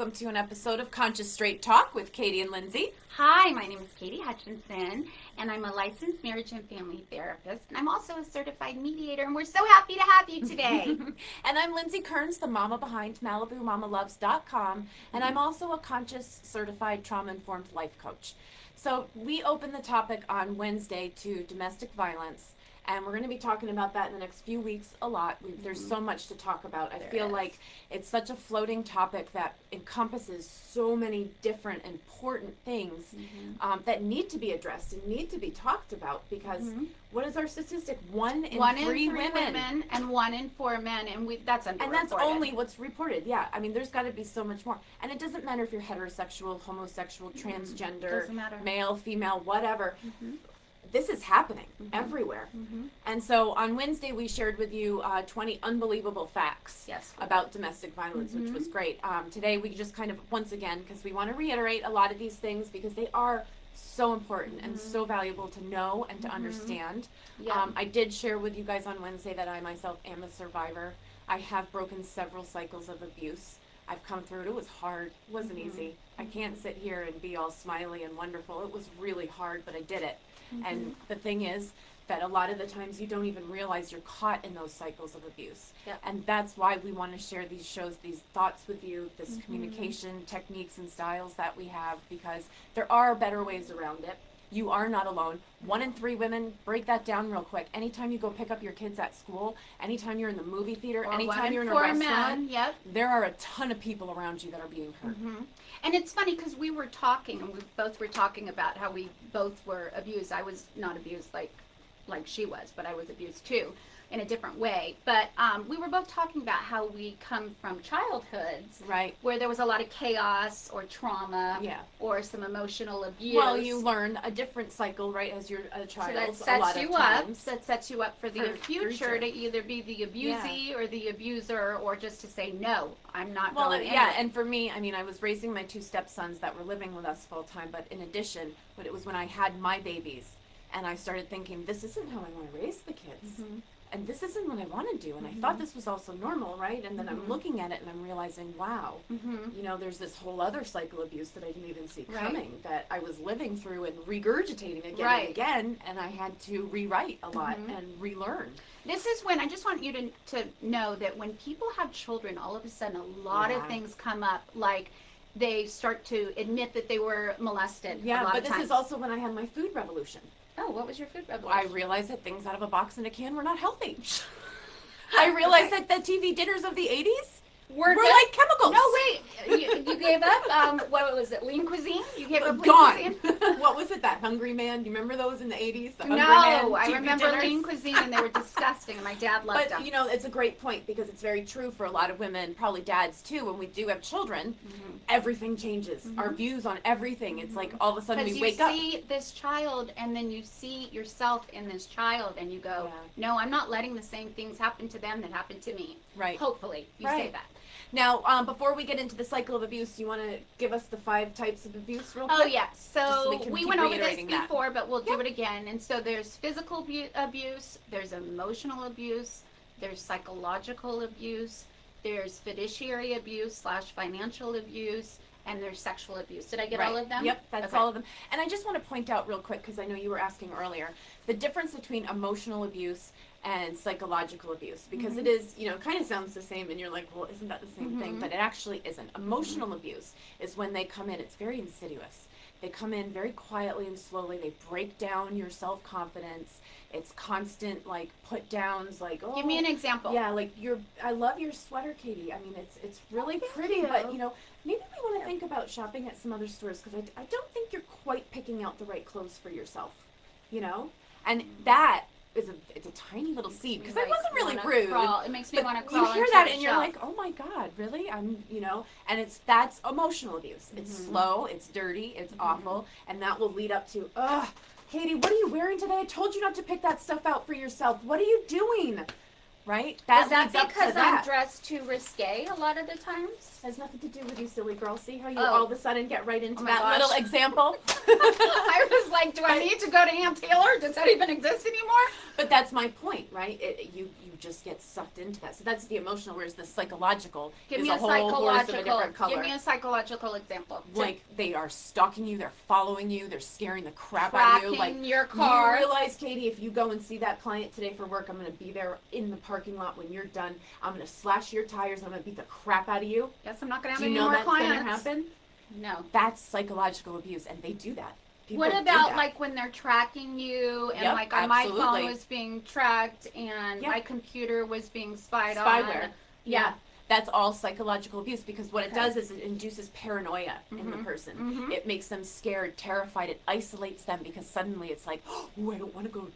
welcome to an episode of Conscious Straight Talk with Katie and Lindsey. Hi, my name is Katie Hutchinson, and I'm a licensed marriage and family therapist, and I'm also a certified mediator, and we're so happy to have you today. And I'm Lindsey Kearns, the mama behind MalibuMamaLoves.com, and I'm also a conscious certified trauma-informed life coach. So we opened the topic on Wednesday to domestic violence, and we're going to be talking about that in the next few weeks a lot. There's so much to talk about. I feel like it's such a floating topic that encompasses so many different important things that need to be addressed and need to be talked about, because what is our statistic? One in three women and 1 in 4 men, and that's underreported. And that's only what's reported. Yeah, I mean, there's got to be so much more. And it doesn't matter if you're heterosexual, homosexual, transgender, male, female, whatever. This is happening everywhere. And so on Wednesday, we shared with you 20 unbelievable facts about domestic violence, which was great. Today, we just kind of, once again, because we want to reiterate a lot of these things because they are so important and so valuable to know and to understand. I did share with you guys on Wednesday that I myself am a survivor. I have broken several cycles of abuse. I've come through it. It was hard. It wasn't easy. I can't sit here and be all smiley and wonderful. It was really hard, but I did it. And the thing is that a lot of the times you don't even realize you're caught in those cycles of abuse. And that's why we want to share these shows, these thoughts with you, this communication techniques and styles that we have, because there are better ways around it. You are not alone. 1 in 3 women, break that down real quick. Anytime you go pick up your kids at school, anytime you're in the movie theater, anytime you're in a restaurant, there are a ton of people around you that are being hurt. And it's funny because we were talking, and we both were talking about how we both were abused. I was not abused like she was, but I was abused too, in a different way. But we were both talking about how we come from childhoods, where there was a lot of chaos or trauma, or some emotional abuse. Well, you learn a different cycle, right, as you're a child. So that sets you up for the future to either be the abusee or the abuser, or just to say, no, I'm not going in. Yeah, and for me, I mean, I was raising my 2 stepsons that were living with us full time, but in addition, but it was when I had my babies, and I started thinking, this isn't how I want to raise the kids. And this isn't what I want to do. And I thought this was also normal, right? And then I'm looking at it and I'm realizing, wow, you know, there's this whole other cycle of abuse that I didn't even see coming, that I was living through and regurgitating again and again. And I had to rewrite a lot and relearn. This is when I just want you to know that when people have children, all of a sudden a lot of things come up, like they start to admit that they were molested. Yeah, but this is also when I had my food revolution. Oh, what was your food revolution? I realized that things out of a box and a can were not healthy. I realized that the TV dinners of the 80s were like chemicals. No, wait. You gave up, what was it, lean cuisine? You gave up lean cuisine? What was it, that Hungry Man? Do you remember those in the 80s? The I remember dinners? Lean cuisine, and they were disgusting, and my dad loved them. But, you know, it's a great point, because it's very true for a lot of women, probably dads too, when we do have children, everything changes. Our views on everything. It's like all of a sudden we wake up. Because you see this child, and then you see yourself in this child, and you go, no, I'm not letting the same things happen to them that happened to me. Right. Hopefully, you say that. Now, before we get into the cycle of abuse, you want to give us the 5 types of abuse real quick? Oh, yeah. So we went over this before, but we'll do it again. And so there's physical abuse, there's emotional abuse, there's psychological abuse, there's fiduciary abuse / financial abuse, and there's sexual abuse. Did I get all of them? Yep, that's all of them. And I just want to point out real quick, because I know you were asking earlier, the difference between emotional abuse and psychological abuse, because it is, you know, kind of sounds the same, and you're like, well, isn't that the same thing? But it actually isn't. Emotional abuse is when they come in, it's very insidious. They come in very quietly and slowly. They break down your self-confidence. It's constant, like, put downs, like, oh. Give me an example. Yeah, like, I love your sweater, Katie. I mean, it's really pretty, but, you know, maybe we want to think about shopping at some other stores, because I don't think you're quite picking out the right clothes for yourself, you know? And that it's a tiny little seed, because I wasn't really rude. It makes me want to crawl. You hear that and you're like, oh my God, really? You know, and that's emotional abuse. It's slow, it's dirty, it's awful, and that will lead up to, Katie, what are you wearing today? I told you not to pick that stuff out for yourself. What are you doing? right? Is that leads up to because I'm that. dressed too risque a lot of the times? Has nothing to do with you, silly girl. See how you Oh. all of a sudden get right into Oh my that gosh. little example? I was like, do I need to go to Aunt Taylor? Does that even exist anymore? But that's my point, right? You just get sucked into that. So that's the emotional, whereas the psychological is a whole horse of a different color. Give me a psychological example. Like they are stalking you, they're following you, they're scaring the crap out of you. Like your car. You realize, Katie, if you go and see that client today for work, I'm going to be there in the parking lot when you're done. I'm going to slash your tires. I'm going to beat the crap out of you. Yes, I'm not going to have Do any you know more that's clients. going to happen? No. That's psychological abuse, and they do that. People What do about that. like when they're tracking you and Yep, like absolutely. my phone was being tracked and Yep. my computer was being spied Spyware. on? Yeah. That's all psychological abuse because what it Okay. does is it induces paranoia in the person. Mhm. It makes them scared, terrified. It isolates them because suddenly it's like, oh, I don't want to go.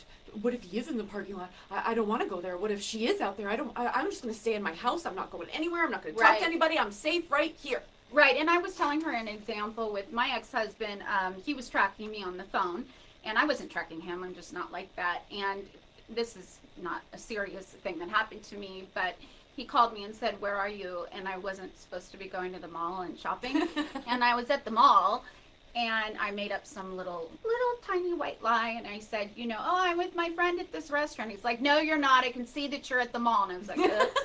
What if he is in the parking lot? I don't want to go there. What if she is out there? I'm just going to stay in my house. I'm not going anywhere. I'm not going to talk Right. to anybody. I'm safe right here. Right, and I was telling her an example with my ex-husband. He was tracking me on the phone, and I wasn't tracking him. I'm just not like that. And this is not a serious thing that happened to me, but he called me and said, "Where are you?" And I wasn't supposed to be going to the mall and shopping. And I was at the mall, and I made up some little tiny white lie, and I said, "Oh, I'm with my friend at this restaurant." He's like, "No, you're not. I can see that you're at the mall." And I was like, "Oops."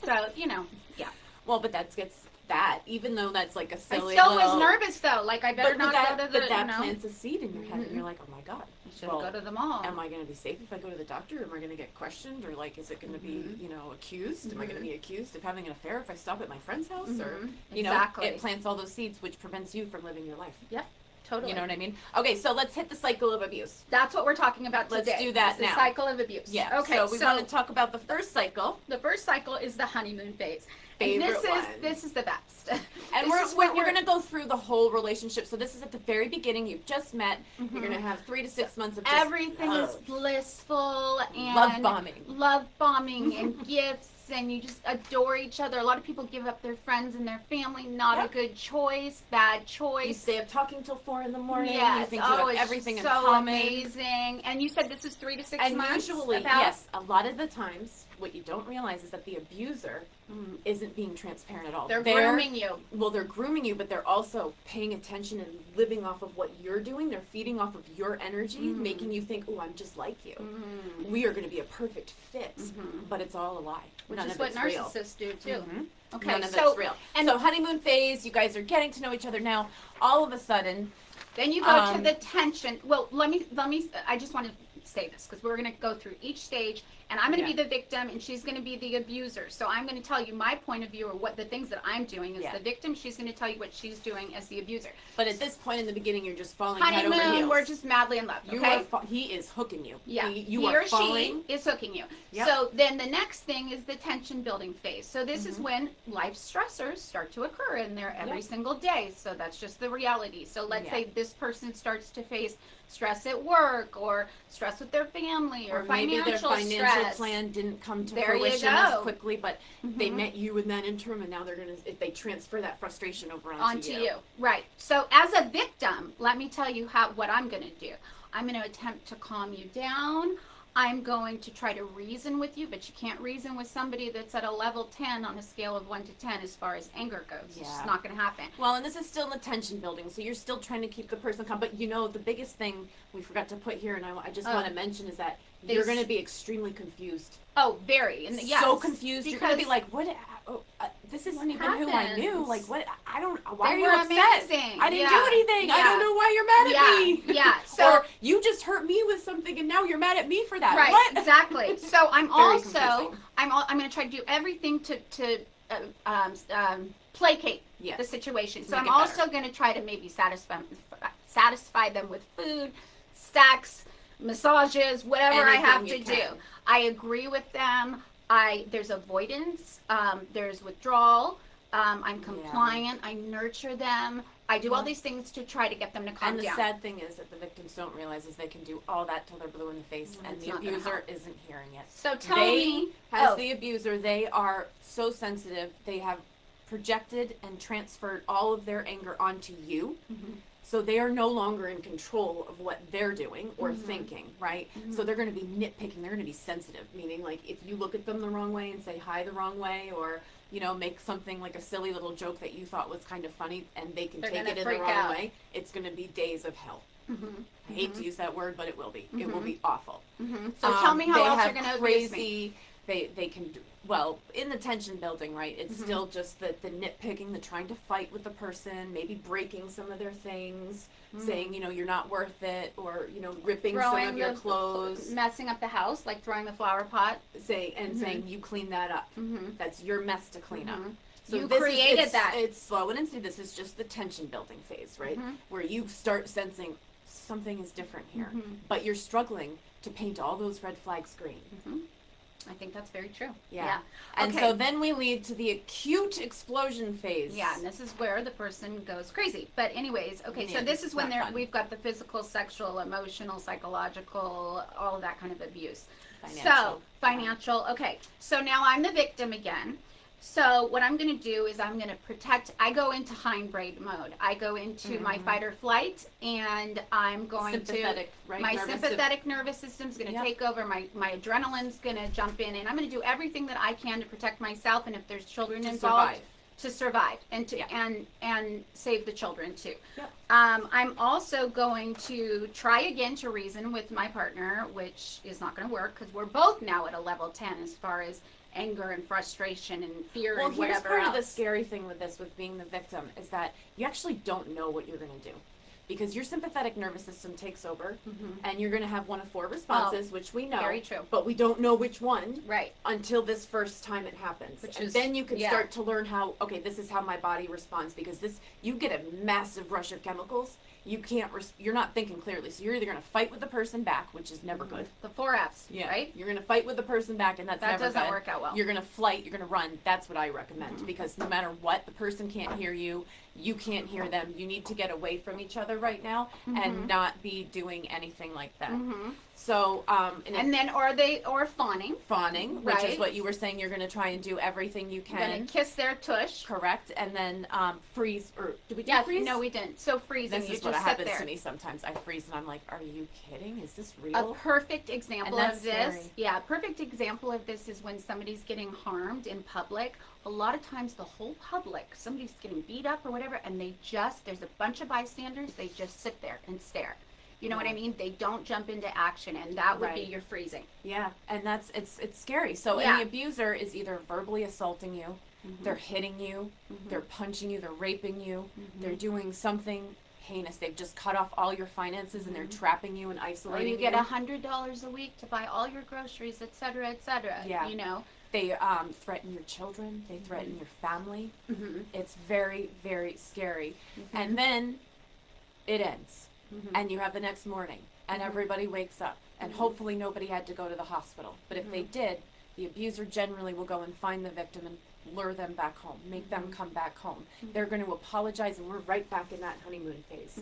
So, yeah. Well, but that gets that, even though that's like a silly I still little... was nervous, though. Like, I better not go to the, But that plants a seed in your head, and you're like, oh my God. I should go to the mall. Am I going to be safe if I go to the doctor? Am I going to get questioned? Or like, is it going to be, accused? Am I going to be accused of having an affair if I stop at my friend's house? Or, Exactly. it plants all those seeds, which prevents you from living your life. Yep, totally. You know what I mean? Okay, so let's hit the cycle of abuse. That's what we're talking about today. Let's do that It's now. The cycle of abuse. Yeah. Okay. So we want to talk about the first cycle. The first cycle is the honeymoon phase. Favorite one. This is the best. And we're going to go through the whole relationship. So this is at the very beginning. You've just met. You're going to have 3 to 6 months of just everything is blissful and love bombing and gifts, and you just adore each other. A lot of people give up their friends and their family. Not a good choice. Bad choice. You stay up talking till 4 in the morning. Yes. You think you have it's everything in so common. amazing. And you said this is 3 to 6 And months. usually, about? yes, a lot of the times, what you don't realize is that the abuser isn't being transparent at all. They're grooming you. Well, they're grooming you, but they're also paying attention and living off of what you're doing. They're feeding off of your energy, making you think, oh, I'm just like you. We are going to be a perfect fit. But it's all a lie. Which is what narcissists do, too. Okay, None of it's real. And so honeymoon phase, you guys are getting to know each other now. All of a sudden... Then you go to the tension. Well, let me. I just want to say this because we're going to go through each stage, and I'm going to be the victim, and she's going to be the abuser. So I'm going to tell you my point of view, or what the things that I'm doing as the victim. She's going to tell you what she's doing as the abuser. But at this point in the beginning, you're just falling head over Honeymoon, heels. we're just madly in love. Okay, he is hooking you. Yeah, you he are or falling. she is hooking you. Yep. So then the next thing is the tension building phase. So this is when life stressors start to occur in there every single day. So that's just the reality. So let's say this person starts to face stress at work, or stress with their family, or maybe financial their financial stress. plan didn't come to There fruition you as go. quickly, but they met you in that interim, and now they're gonna they transfer that frustration over onto you. Right. So as a victim, let me tell you what I'm going to do. I'm going to attempt to calm you down. I'm going to try to reason with you, but you can't reason with somebody that's at a level 10 on a scale of 1 to 10 as far as anger goes. It's just not going to happen. Well, and this is still in the tension building, so you're still trying to keep the person calm. But the biggest thing we forgot to put here, and I just want to mention, is that you're going to be extremely confused. Oh, very. And so confused. You're going to be like, what? This isn't even who I knew. Like, what? I don't. Why are you upset? Amazing. I didn't do anything. I don't know why you're mad at me. Yeah. So or you just hurt me with something, and now you're mad at me for that. Right. What? Exactly. So I'm also I'm going to try to do everything to placate the situation. So I'm also going to try to maybe satisfy them with food, sex, massages, whatever I have to do. I agree with them. There's avoidance. There's withdrawal. I'm compliant. I nurture them. I do all these things to try to get them to calm down. And the sad thing is that the victims don't realize is they can do all that till they're blue in the face, and the abuser isn't hearing it. So tell me, as the abuser, they are so sensitive. They have projected and transferred all of their anger onto you. So they are no longer in control of what they're doing or thinking, right? So they're going to be nitpicking. They're going to be sensitive, meaning like if you look at them the wrong way and say hi the wrong way, or make something like a silly little joke that you thought was kind of funny, and they can take it in the wrong way, it's going to be days of hell. I hate to use that word, but it will be. It will be awful. So tell me how else you're going to abuse me. They can do, well, in the tension building, right, it's still just the nitpicking, the trying to fight with the person, maybe breaking some of their things, saying, you're not worth it, or, ripping some of your clothes. Messing up the house, like throwing the flower pot. Saying, you clean that up. That's your mess to clean up. So you created that. It's slow and instant. This is just the tension building phase, right, where you start sensing something is different here, but you're struggling to paint all those red flags green. I think that's very true. Yeah. And so then we lead to the acute explosion phase. Yeah, and this is where the person goes crazy. But anyways, so this is when we've got the physical, sexual, emotional, psychological, all of that kind of abuse. Financial. Okay. So now I'm the victim again. So what I'm going to do is I'm going to protect. I go into hindbrain mode. I go into my fight or flight, and I'm going my sympathetic nervous system's going to take over. My adrenaline's going to jump in, and I'm going to do everything that I can to protect myself. And if there's children involved, to survive and to and save the children too. I'm also going to try again to reason with my partner, which is not going to work because we're both now at a level 10 as far as anger and frustration and fear and whatever else. Well, here's part of the scary thing with this, with being the victim, is that you actually don't know what you're going to do. Because your sympathetic nervous system takes over, and you're going to have one of 4 responses, which we know. Very true. But we don't know which one until this first time it happens. Then you can start to learn how, okay, this is how my body responds, because you get a massive rush of chemicals. You're not thinking clearly. So you're either going to fight with the person back, which is never good. The 4 F's, right? You're going to fight with the person back, and that's never good. That doesn't work out well. You're going to flight, you're going to run. That's what I recommend, because no matter what, the person can't hear you. You can't hear them. You need to get away from each other right now and not be doing anything like that. So, or fawning, which is what you were saying. You're going to try and do everything you can. Going to kiss their tush. Correct. And then freeze, or did we do freeze? No, we didn't. So freezing, this is what happens to me sometimes. I freeze and I'm like, are you kidding? Is this real? A perfect example of this. Yeah, a perfect example of this is when somebody's getting harmed in public. A lot of times the whole public, somebody's getting beat up or whatever, and there's a bunch of bystanders, they just sit there and stare. You know what I mean? They don't jump into action, and that would be your freezing. Yeah, and it's scary. So the abuser is either verbally assaulting you, they're hitting you, they're punching you, they're raping you, they're doing something heinous. They've just cut off all your finances, and they're trapping you and isolating you. Or you get $100 a week to buy all your groceries, et cetera, et cetera. Yeah. They threaten your children. They threaten your family. It's very, very scary. And then it ends. And you have the next morning. And everybody wakes up. And hopefully nobody had to go to the hospital. But if they did, the abuser generally will go and find the victim and lure them back home. Make them come back home. They're going to apologize, and we're right back in that honeymoon phase.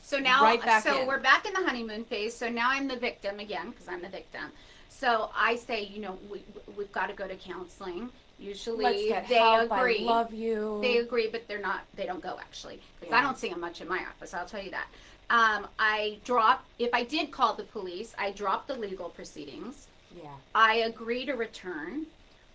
So now, we're back in the honeymoon phase. So now I'm the victim again, because I'm the victim. So I say, we've got to go to counseling. Usually they agree. I love you. They agree, but they don't go actually. Because I don't see them much in my office, I'll tell you that. If I did call the police, I drop the legal proceedings. Yeah. I agree to return.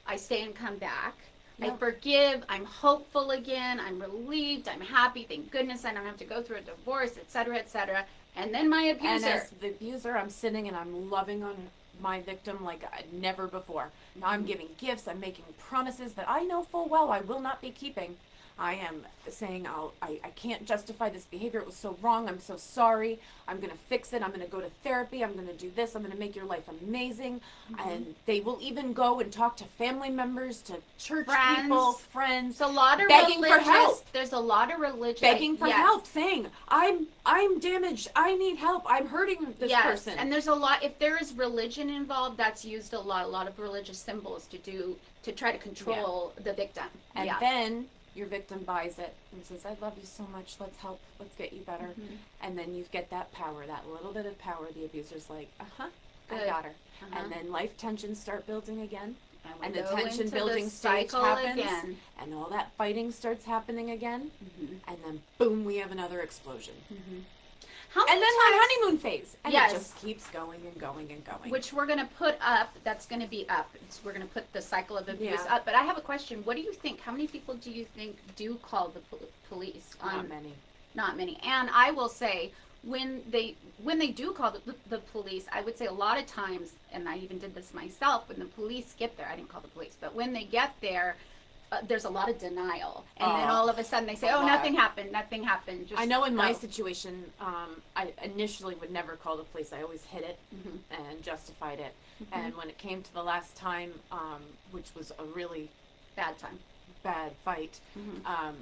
I stay and come back. I forgive. I'm hopeful again. I'm relieved. I'm happy. Thank goodness I don't have to go through a divorce, et cetera, et cetera. And then my abuser. And as the abuser, I'm sitting and I'm loving on my victim like never before. Now I'm giving gifts. I'm making promises that I know full well I will not be keeping. I am saying I can't justify this behavior. It was so wrong. I'm so sorry. I'm going to fix it. I'm going to go to therapy. I'm going to do this. I'm going to make your life amazing. And they will even go and talk to family members, to church people, friends. A lot of begging for help. There's a lot of religion. Begging for help, saying, I'm damaged. I need help. I'm hurting this person. And there's a lot, if there is religion involved, that's used a lot of religious symbols to try to control the victim. And then your victim buys it and says, I love you so much, let's help, let's get you better. And then you get that power, that little bit of power. The abuser's like, I got her. And then life tensions start building again. and the go tension into building the stage cycle happens, again. and all that fighting starts happening again, Mm-hmm. and then boom, we have another explosion. Mm-hmm. And then my honeymoon phase, and Yes. it just keeps going and going and going. Which we're going to put up, that's going to be up. We're going to put the cycle of abuse up. But I have a question. What do you think, how many people do you think do call the police? Not many. Not many. And I will say, when they do call the police, I would say a lot of times, and I even did this myself, when the police get there, I didn't call the police, but when they get there, there's a lot of denial, and then all of a sudden they say, "Oh, nothing happened. Just, I know in my situation, I initially would never call the police. I always hid it and justified it. And when it came to the last time, which was a really bad time, bad fight,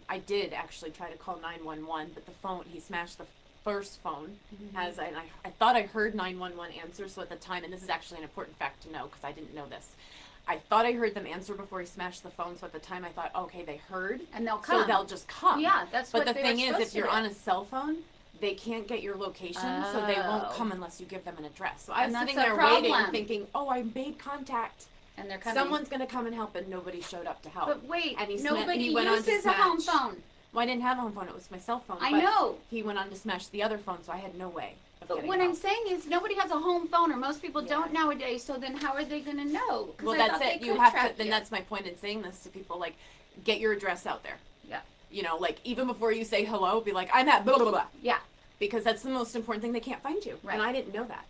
I did actually try to call 911, but the phone, he smashed the first phone. And I thought I heard 911 answer. So at the time, and this is actually an important fact to know because I didn't know this, I thought I heard them answer before he smashed the phone. So at the time, I thought, okay, they heard, and they'll come. So they'll just come. Yeah, that's but what the they thing were is, if you're to do. on a cell phone, they can't get your location, so they won't come unless you give them an address. So I was sitting there waiting, thinking, oh, I made contact. And they're coming. Someone's going to come and help, and nobody showed up to help. But wait, and nobody went on to uses a home phone. Well, I didn't have a home phone. It was my cell phone. I know. He went on to smash the other phone, so I had no way of But getting what help. I'm saying is nobody has a home phone, or most people don't nowadays, so then how are they going to know? Well, that's it. You have to, then that's my point in saying this to people, like, get your address out there. Yeah. You know, like, even before you say hello, be like, I'm at blah, blah, blah. Yeah. Because that's the most important thing. They can't find you. Right. And I didn't know that.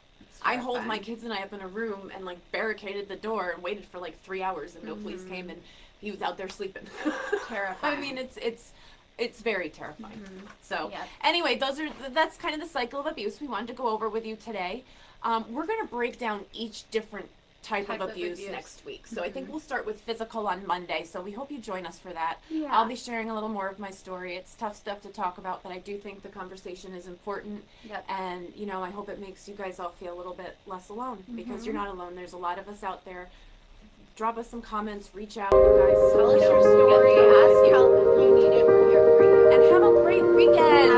I holed my kids and I up in a room and, like, barricaded the door and waited for, like, 3 hours and no police came, and he was out there sleeping. Terrifying. I mean, it's very terrifying. So, Yeah. anyway, that's kind of the cycle of abuse we wanted to go over with you today. We're going to break down each different type of abuse next week. So I think we'll start with physical on Monday. So we hope you join us for that. Yeah. I'll be sharing a little more of my story. It's tough stuff to talk about, but I do think the conversation is important. Yep. And, you know, I hope it makes you guys all feel a little bit less alone because you're not alone. There's a lot of us out there. Drop us some comments, reach out, you guys. Tell us your story, ask help if you need it, we're here for you. And have a great weekend.